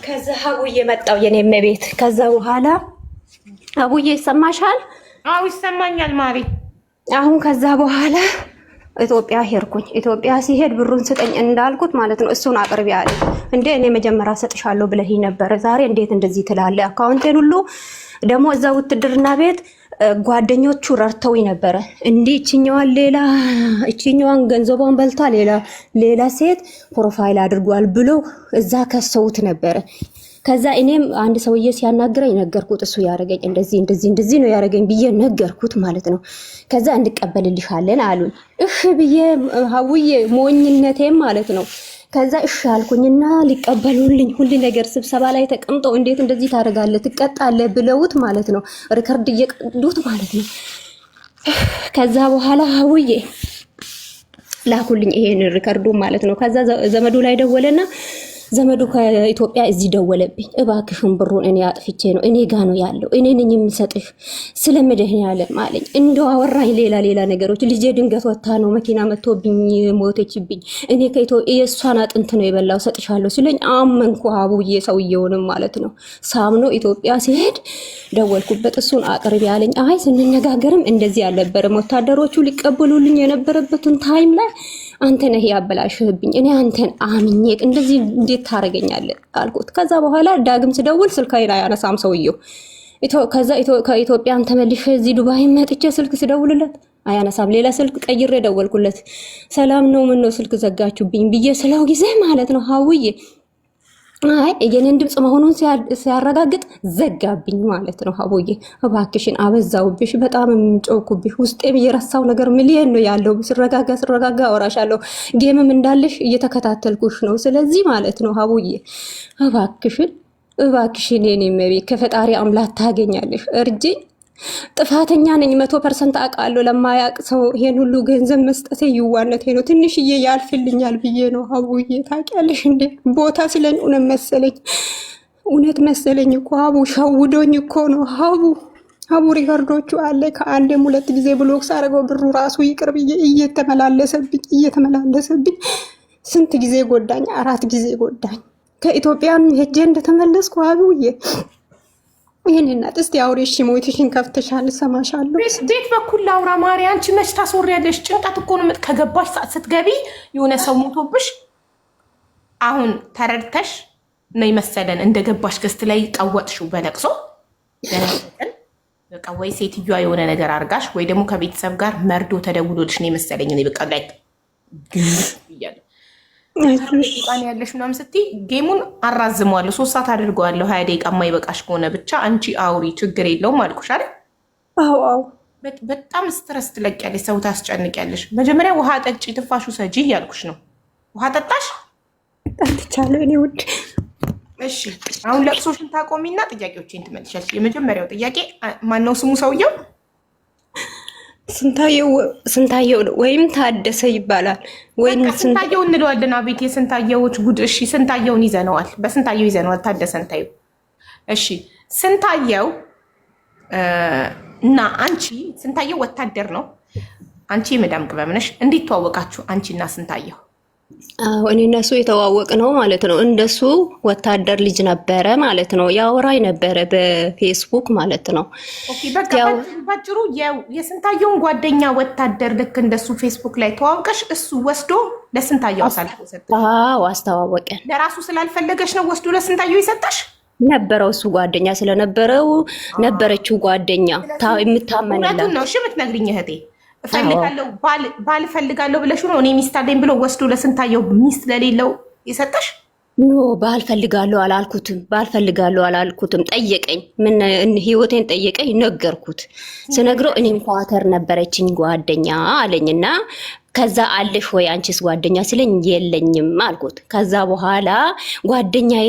ከዛ አቡዬ መጣው የኔ ቤት። ከዛ በኋላ አቡዬ ይሰማሻል? አው ይሰማኛል ማሪ። አሁን ከዛ በኋላ ኢትዮጵያ ሄድኩኝ። ኢትዮጵያ ሲሄድ ብሩን ስጠኝ እንዳልኩት ማለት ነው። እሱን አቅርቢ አለ። እንዴ እኔ መጀመሪያ ሰጥሻለሁ ብለህ ነበር። ዛሬ እንዴት እንደዚህ ትላለህ? አካውንቴን ሁሉ ደግሞ እዛ ውትድርና ቤት ጓደኞቹ ረርተው ነበረ። እንዴ እቺኛዋን ገንዘቧን በልታ ሌላ ሴት ፕሮፋይል አድርጓል ብሎ እዛ ከሰውት ነበረ። ከዛ እኔም አንድ ሰውዬ ሲያናግረኝ ነገርኩት። እሱ ያረገኝ እንደዚህ ነው ያረገኝ ብዬ ነገርኩት ማለት ነው። ከዛ እንቀበልልሻለን አሉኝ። እሺ ብዬ ሀውዬ ሞኝነቴም ማለት ነው። ከዛ እሺ አልኩኝና ሊቀበሉልኝ ሁሉ ነገር ስብሰባ ላይ ተቀምጠው እንዴት እንደዚህ ታደርጋለህ ትቀጣለህ ብለውት ማለት ነው። ሪከርድ እየቀዱት ማለት ነው። ከዛ በኋላ ሀውዬ ላኩልኝ ይሄን ሪከርዱ ማለት ነው። ከዛ ዘመዱ ላይ ደወለና ዘመዱ ከኢትዮጵያ እዚህ ደወለብኝ። እባክሽን ብሩን እኔ አጥፍቼ ነው እኔ ጋ ነው ያለው እኔ ነኝ የምሰጥሽ ስለምደህኛለን ማለኝ። እንደው አወራኝ ሌላ ነገሮች። ልጄ ድንገት ወጣ ነው መኪና መጥቶብኝ ሞተችብኝ። እኔ የእሷን አጥንት ነው የበላው ሰጥሻለሁ ሲለኝ አመንኩ። አቡዬ ሰውየውንም ማለት ነው ሳምኖ ኢትዮጵያ ሲሄድ ደወልኩበት። እሱን አቅርቢ ያለኝ። አይ ስንነጋገርም እንደዚህ አልነበረም። ወታደሮቹ ሊቀበሉልኝ የነበረበትን ታይም ላይ አንተ ነህ ያበላሽህብኝ። እኔ አንተን አምኜ እንደዚህ እንዴት ታረገኛለህ አልኩት። ከዛ በኋላ ዳግም ስደውል ስልካይን አያነሳም ሰውየው። ከዛ ከኢትዮጵያን ተመልሼ እዚህ ዱባይ መጥቼ ስልክ ስደውልለት አያነሳም። ሌላ ስልክ ቀይሬ ደወልኩለት። ሰላም ነው ምን ነው ስልክ ዘጋችሁብኝ ብዬ ስለው ጊዜ ማለት ነው ሀውዬ አይ የኔን ድምጽ መሆኑን ሲያረጋግጥ ዘጋብኝ ማለት ነው። ሀቦዬ እባክሽን አበዛውብሽ፣ በጣም የምጮኩብሽ ውስጤም የረሳው ነገር ሚሊየን ነው ያለው። ስረጋጋ አወራሻለሁ። ጌምም እንዳለሽ እየተከታተልኩሽ ነው። ስለዚህ ማለት ነው ሀቦዬ እባክሽን የኔ መቤት ከፈጣሪ አምላክ ታገኛለሽ፣ እርጅኝ። ጥፋተኛ ነኝ 100% አውቃለሁ። ለማያቅ ሰው ይሄን ሁሉ ገንዘብ መስጠቴ ይዋነቴ ነው። ትንሽዬ ያልፍልኛል ብዬ ነው ሀቡዬ። ታውቂያለሽ እንዴ ቦታ ስለኝ እውነት መሰለኝ እኮ ሀቡ ሸውዶኝ እኮ ነው ሀቡ ሪከርዶቹ አለ። ከአንድም ሁለት ጊዜ ብሎክ ሳደርገው ብሩ ራሱ ይቅር ብዬ እየተመላለሰብኝ ስንት ጊዜ ጎዳኝ? 4 ጊዜ ጎዳኝ። ከኢትዮጵያን ሄጄ እንደተመለስኩ ሀቡዬ ይሄንና ጥስቲ አውሪሽ ሞቲሽን ከፍተሻል ሰማሻለሁ። ቤት በኩል ላውራ ማሪ። አንቺ መች ታስወሪያለሽ? ጭንቀት እኮ ነው ከገባሽ ሰዓት ስትገቢ የሆነ ሰው ሞቶብሽ አሁን ተረድተሽ ነው መሰለን እንደገባሽ ገስት ላይ ቀወጥሽው በለቅሶ በቃ ወይ ሴትዮዋ የሆነ ነገር አርጋሽ ወይ ደግሞ ከቤተሰብ ጋር መርዶ ተደውሎልሽ ነው መሰለኝ። እኔ በቃ ላይ ይያለ ቃን ያለሽ ምናምን ስትይ ጌሙን አራዝመዋለሁ 3 ሰዓት አድርገዋለሁ። 20 ደቂቃ የማይበቃሽ ከሆነ ብቻ አንቺ አውሪ ችግር የለውም አልኩሽ አይደል? አዎ በጣም ስትረስ ትለቂያለሽ፣ ሰው ታስጨንቂያለሽ። መጀመሪያ ውሃ ጠጪ፣ ትፋሹ ሰጂ እያልኩሽ ነው። ውሃ ጠጣሽ? ጠጥቻለሁ እኔ ውድ። እሺ አሁን ለቅሶሽን ታቆሚና ጥያቄዎችን ትመልሻለሽ። የመጀመሪያው ጥያቄ ማነው ስሙ ሰውየው? ስንታየው ወይም ታደሰ ይባላል። ወይም ስንታየው እንለዋለን። አቤት የስንታየዎች ጉድ! እሺ ስንታየውን ይዘነዋል፣ በስንታየው ይዘነዋል። ታደሰን ታዩ። እሺ ስንታየው እና አንቺ፣ ስንታየው ወታደር ነው፣ አንቺ የመዳም ቅመም ነሽ። እንዴት ተዋወቃችሁ አንቺ እና ስንታየው? እኔ እነሱ የተዋወቅ ነው ማለት ነው። እንደሱ ወታደር ልጅ ነበረ ማለት ነው። ያወራኝ ነበረ በፌስቡክ ማለት ነው። ኦኬ በቃ ባጭሩ የስንታየውን ጓደኛ ወታደር ልክ እንደሱ ፌስቡክ ላይ ተዋውቀሽ እሱ ወስዶ ለስንታየው አሳልፎ ሰጠ። አዎ አስተዋወቀን። ለራሱ ስላልፈለገሽ ነው ወስዶ ለስንታየው ይሰጣሽ? ነበረው እሱ ጓደኛ ስለነበረው ነበረችው ጓደኛ የምታመንላት ነው። እሺ የምትነግሪኝ እህቴ እፈልጋለሁ ባል እፈልጋለሁ ብለሽ ነው እኔ ሚስት አለኝ ብሎ ወስዶ ለስንታየው ሚስት ለሌለው የሰጠሽ? ኖ ባልፈልጋለሁ አላልኩትም። ጠየቀኝ፣ ምን ህይወቴን ጠየቀኝ፣ ነገርኩት። ስነግረው እኔም ኳተር ነበረችኝ ጓደኛ አለኝና ከዛ አለሽ ወይ አንቺስ ጓደኛ ሲለኝ የለኝም አልኩት። ከዛ በኋላ ጓደኛዬ